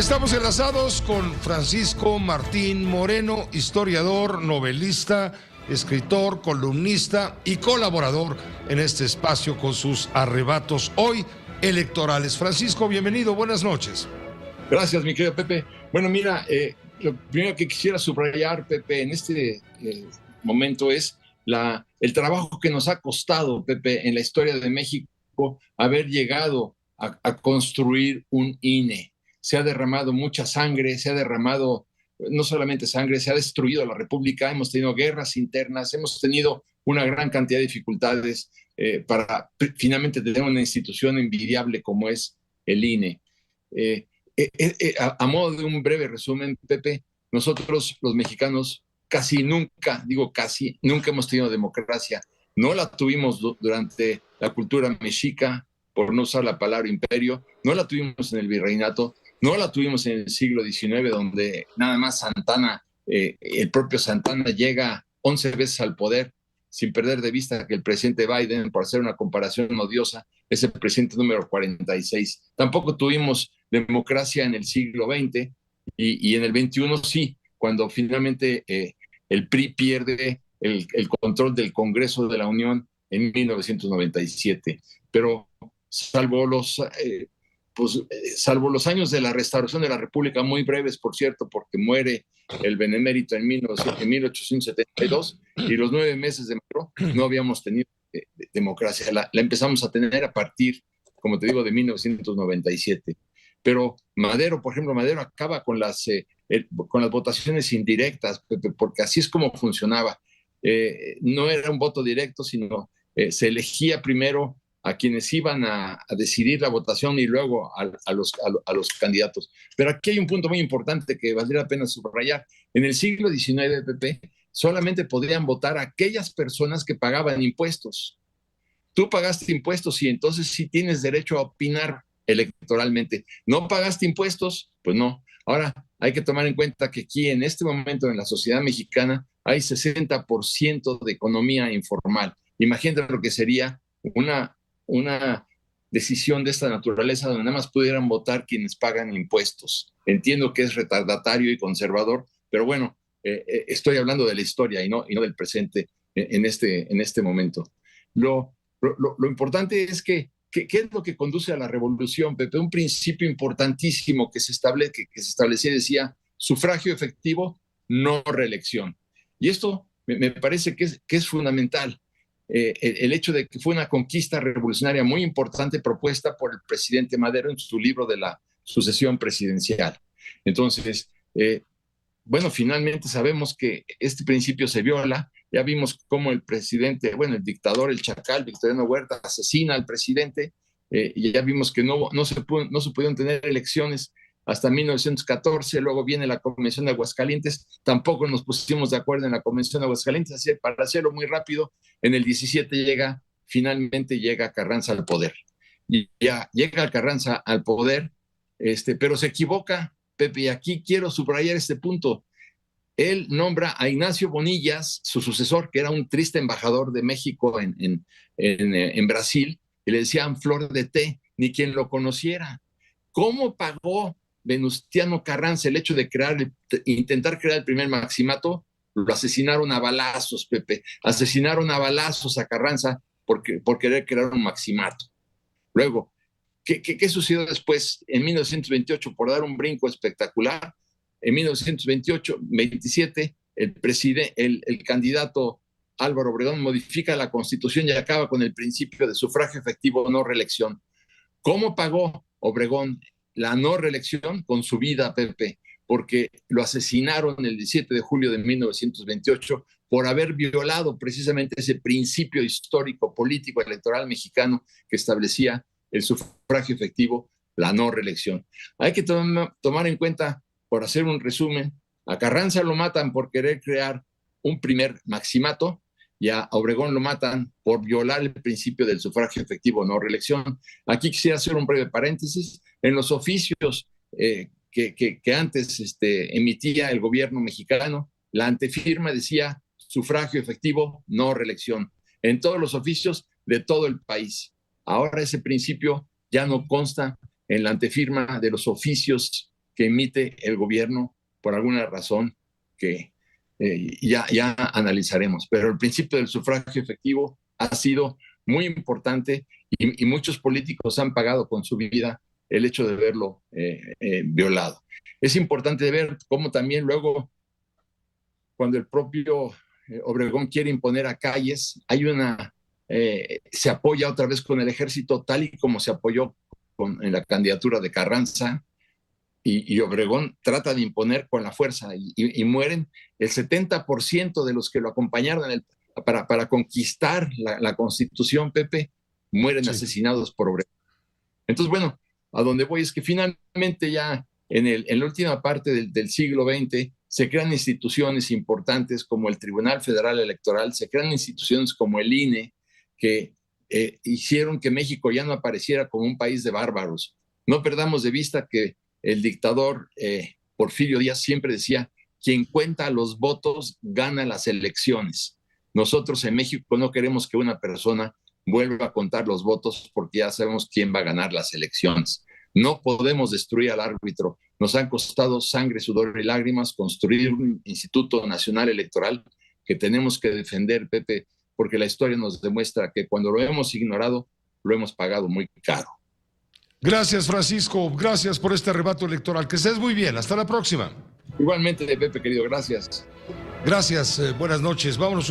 Estamos enlazados con Francisco Martín Moreno, historiador, novelista, escritor, columnista y colaborador en este espacio con sus arrebatos hoy electorales. Francisco, bienvenido, buenas noches. Gracias, mi querido Pepe. Bueno, mira, lo primero que quisiera subrayar, Pepe, en este momento es el trabajo que nos ha costado, Pepe, en la historia de México, haber llegado a construir un INE. Se ha derramado mucha sangre, se ha derramado no solamente sangre, se ha destruido la República, hemos tenido guerras internas, hemos tenido una gran cantidad de dificultades para finalmente tener una institución envidiable como es el INE. A modo de un breve resumen, Pepe, nosotros los mexicanos casi nunca hemos tenido democracia. No la tuvimos durante la cultura mexica, por no usar la palabra imperio, no la tuvimos en el virreinato, no la tuvimos en el siglo XIX, donde nada más Santana, el propio Santana llega 11 veces al poder, sin perder de vista que el presidente Biden, por hacer una comparación odiosa, es el presidente número 46. Tampoco tuvimos democracia en el siglo XX y en el XXI sí, cuando finalmente el PRI pierde el control del Congreso de la Unión en 1997. Pero salvo los años de la restauración de la República, muy breves, por cierto, porque muere el benemérito en 1872, y los 9 meses de Madero no habíamos tenido democracia. La empezamos a tener a partir, como te digo, de 1997. Pero Madero, por ejemplo, Madero acaba con las votaciones indirectas, porque así es como funcionaba. No era un voto directo, sino se elegía primero a quienes iban a decidir la votación y luego a los candidatos. Pero aquí hay un punto muy importante que valdría la pena subrayar. En el siglo XIX, Pepe, solamente podrían votar aquellas personas que pagaban impuestos. Tú pagaste impuestos y entonces sí tienes derecho a opinar electoralmente. ¿No pagaste impuestos? Pues no. Ahora, hay que tomar en cuenta que aquí en este momento en la sociedad mexicana hay 60% de economía informal. Imagínate lo que sería una decisión de esta naturaleza donde nada más pudieran votar quienes pagan impuestos. Entiendo que es retardatario y conservador, pero bueno, estoy hablando de la historia y no del presente en este momento. Lo importante es que ¿qué es lo que conduce a la revolución, Pepe? Un principio importantísimo que se establecía, decía, sufragio efectivo, no reelección. Y esto me parece que es fundamental. El hecho de que fue una conquista revolucionaria muy importante propuesta por el presidente Madero en su libro de la sucesión presidencial. Entonces, bueno, finalmente sabemos que este principio se viola. Ya vimos cómo el presidente, bueno, el dictador, el chacal, Victoriano Huerta, asesina al presidente, y ya vimos que no se pudieron tener elecciones hasta 1914, luego viene la Convención de Aguascalientes, tampoco nos pusimos de acuerdo en la Convención de Aguascalientes, así, para hacerlo muy rápido, en el 17 finalmente llega Carranza al poder. Y ya llega Carranza al poder, pero se equivoca, Pepe, y aquí quiero subrayar este punto. Él nombra a Ignacio Bonillas, su sucesor, que era un triste embajador de México en Brasil, y le decían flor de té, ni quien lo conociera. ¿Cómo pagó Venustiano Carranza el hecho de intentar crear el primer maximato? Lo asesinaron a balazos, Pepe. Asesinaron a balazos a Carranza por querer crear un maximato. Luego, ¿qué sucedió después? En 1928, por dar un brinco espectacular, en 1927, el candidato Álvaro Obregón modifica la Constitución y acaba con el principio de sufragio efectivo, no reelección. ¿Cómo pagó Obregón la no reelección? Con su vida, Pepe, porque lo asesinaron el 17 de julio de 1928 por haber violado precisamente ese principio histórico, político, electoral mexicano que establecía el sufragio efectivo, la no reelección. Hay que tomar en cuenta, por hacer un resumen, a Carranza lo matan por querer crear un primer maximato, y a Obregón lo matan por violar el principio del sufragio efectivo, no reelección. Aquí quisiera hacer un breve paréntesis. En los oficios que antes emitía el gobierno mexicano, la antefirma decía sufragio efectivo, no reelección, en todos los oficios de todo el país. Ahora ese principio ya no consta en la antefirma de los oficios que emite el gobierno por alguna razón que ya analizaremos. Pero el principio del sufragio efectivo ha sido muy importante y muchos políticos han pagado con su vida el hecho de verlo violado. Es importante ver cómo también luego, cuando el propio Obregón quiere imponer a Calles, se apoya otra vez con el ejército, tal y como se apoyó en la candidatura de Carranza, y Obregón trata de imponer con la fuerza, y mueren el 70% de los que lo acompañaron para conquistar la Constitución, Pepe, mueren asesinados por Obregón. Entonces, bueno, a donde voy es que finalmente ya en la última parte del siglo XX se crean instituciones importantes como el Tribunal Federal Electoral, se crean instituciones como el INE, que hicieron que México ya no apareciera como un país de bárbaros. No perdamos de vista que el dictador Porfirio Díaz siempre decía: quien cuenta los votos gana las elecciones. Nosotros en México no queremos que una persona vuelva a contar los votos porque ya sabemos quién va a ganar las elecciones. No podemos destruir al árbitro. Nos han costado sangre, sudor y lágrimas construir un Instituto Nacional Electoral que tenemos que defender, Pepe, porque la historia nos demuestra que cuando lo hemos ignorado, lo hemos pagado muy caro. Gracias, Francisco. Gracias por este arrebato electoral. Que estés muy bien. Hasta la próxima. Igualmente, Pepe, querido. Gracias. Gracias. Buenas noches. Vámonos.